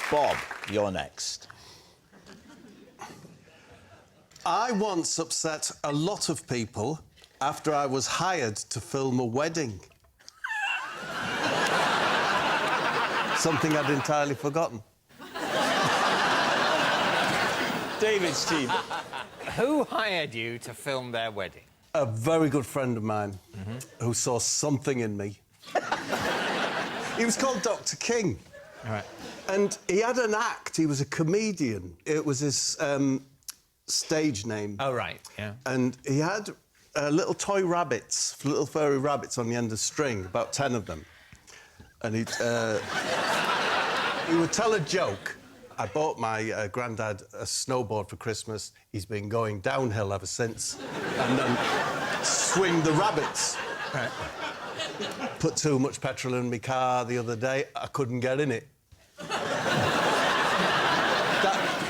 Bob, you're next. I once upset a lot of people after I was hired to film a wedding. Something I'd entirely forgotten. David's team. Who hired you to film their wedding? A very good friend of mine who saw something in me. He was called Dr. King. All right. And he had an act. He was a comedian. It was his stage name. Oh, right, yeah. And he had little toy rabbits, little furry rabbits on the end of string, about 10 of them. And he would tell a joke. I bought my granddad a snowboard for Christmas. He's been going downhill ever since. And then swing the rabbits. Right. Put too much petrol in my car the other day. I couldn't get in it.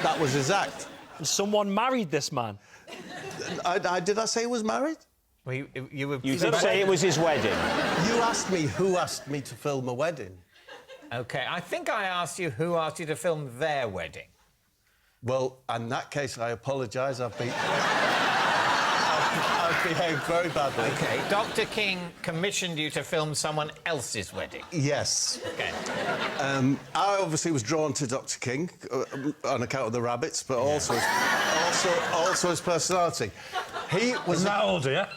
That was his act. Someone married this man. Did I say he was married? Well, you did say it was his wedding. You asked me who asked me to film a wedding. OK, I think I asked you who asked you to film their wedding. Well, in that case, I apologise. I've behaved very badly. OK, Dr. King commissioned you to film someone else's wedding? Yes. OK. I obviously was drawn to Dr. King on account of the rabbits, but also his personality. He was... Isn't that older, yeah?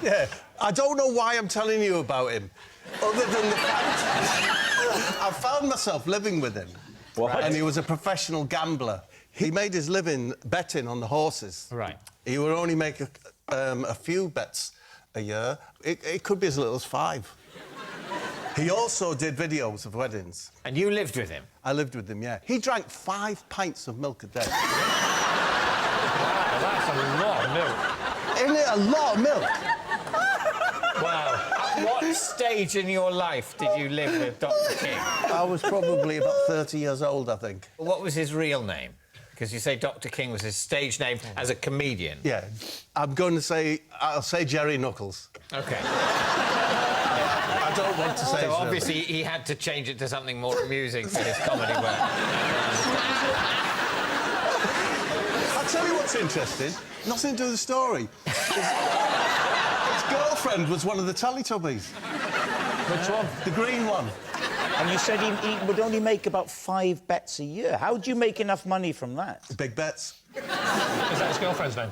Yeah. I don't know why I'm telling you about him, other than the fact I found myself living with him. What? And he was a professional gambler. He made his living betting on the horses. Right. He would only make a few bets a year. It could be as little as 5. He also did videos of weddings. And you lived with him? I lived with him, yeah. He drank 5 pints of milk a day. Wow, that's a lot of milk. Isn't it a lot of milk? Wow. At what stage in your life did you live with Dr. King? I was probably about 30 years old, I think. What was his real name? Because you say Dr. King was his stage name as a comedian. Yeah. I'll say Jerry Knuckles. OK. I don't want to say So obviously he had to change it to something more amusing for his comedy work. I'll tell you what's interesting. Nothing to do with the story. His girlfriend was one of the Teletubbies. Which one? The green one. And you said he would only make about 5 bets a year. How do you make enough money from that? Big bets. Is that his girlfriend's name?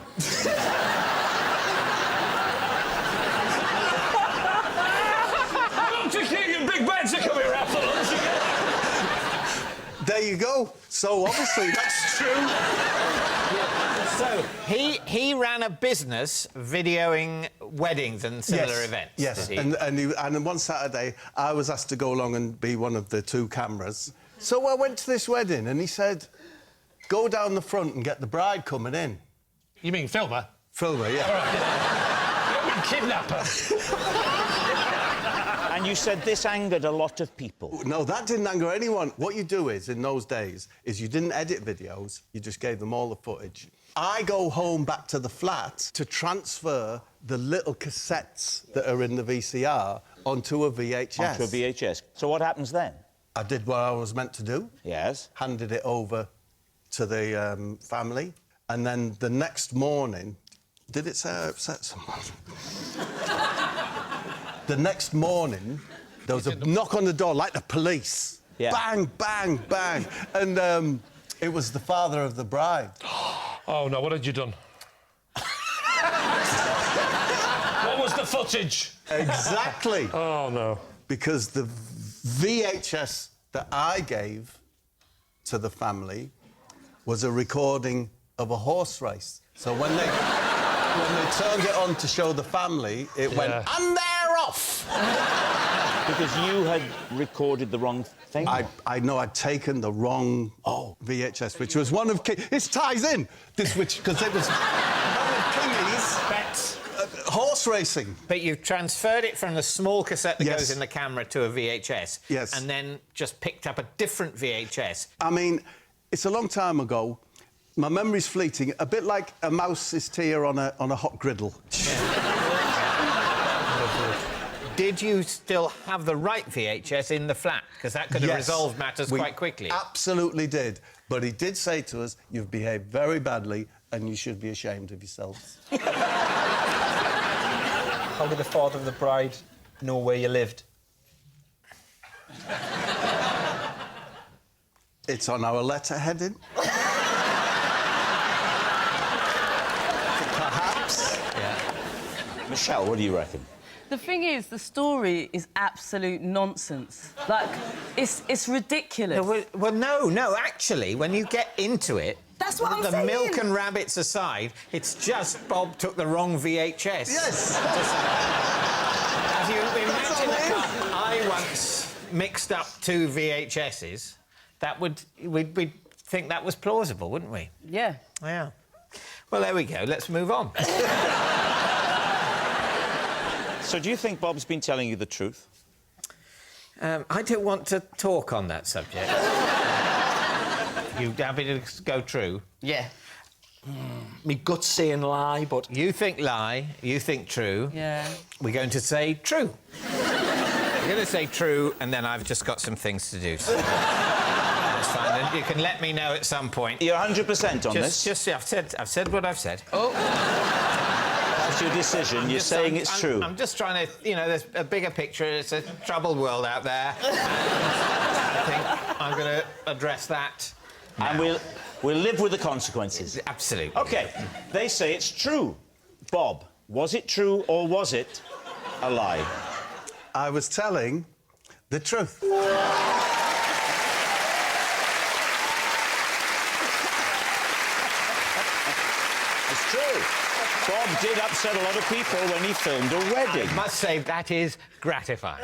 Dr. King and Big Bets are coming around for lunch again. There you go. So, obviously, that's true. So, he ran a business videoing weddings and similar events, Yes, did he? and one Saturday, I was asked to go along and be one of the 2 cameras. So I went to this wedding, and he said, go down the front and get the bride coming in. You mean filmer? Filmer, yeah. All right. You don't mean kidnapper. And you said this angered a lot of people. No, that didn't anger anyone. What you do is, in those days, is you didn't edit videos, you just gave them all the footage. I go home back to the flat to transfer the little cassettes that are in the VCR onto a VHS. Onto a VHS. So what happens then? I did what I was meant to do. Yes. Handed it over to the family. And then the next morning... Did it say I upset someone? The next morning, there was a knock on the door, like the police. Yeah. Bang, bang, bang. And it was the father of the bride. Oh, no, what had you done? What was the footage? Exactly. Oh, no. Because the VHS that I gave to the family was a recording of a horse race. So when they turned it on to show the family, it went, and they're off! Because you had recorded the wrong thing? I know I'd taken the wrong VHS, which was one of This ties in, because it was one of Kingy's... Bets. Horse racing. But you transferred it from the small cassette that Yes. goes in the camera to a VHS. Yes. And then just picked up a different VHS. I mean, it's a long time ago. My memory's fleeting, a bit like a mouse's tear on a hot griddle. did you still have the right VHS in the flat? Because that could have Yes, resolved matters we quite quickly. Absolutely did. But he did say to us, "You've behaved very badly and you should be ashamed of yourselves." How did the father of the bride know where you lived? It's on our letter heading. Perhaps. Michelle, what do you reckon? The thing is, the story is absolute nonsense. Like, it's ridiculous. No, actually, when you get into it... That's what I'm the saying. milk and rabbits aside, it's just Bob took the wrong VHS. Yes. If you imagine I once mixed up 2 VHSs, we'd think that was plausible, wouldn't we? Yeah. Yeah. Well, there we go. Let's move on. So do you think Bob's been telling you the truth? I don't want to talk on that subject. You happy to go true? Yeah. Me gut's saying lie, but... You think lie, you think true. Yeah. We're going to say true. We're going to say true, and then I've just got some things to do. So that's fine. Then you can let me know at some point. You're 100% on this? Yeah, I've said what I've said. Oh. That's your decision. You're saying it's true. I'm just trying to, there's a bigger picture. It's a troubled world out there. And I think I'm going to address that. And we'll live with the consequences. Absolutely. OK, they say it's true. Bob, was it true or was it a lie? I was telling the truth. It's true. Bob did upset a lot of people when he filmed a wedding. I must say, that is gratifying.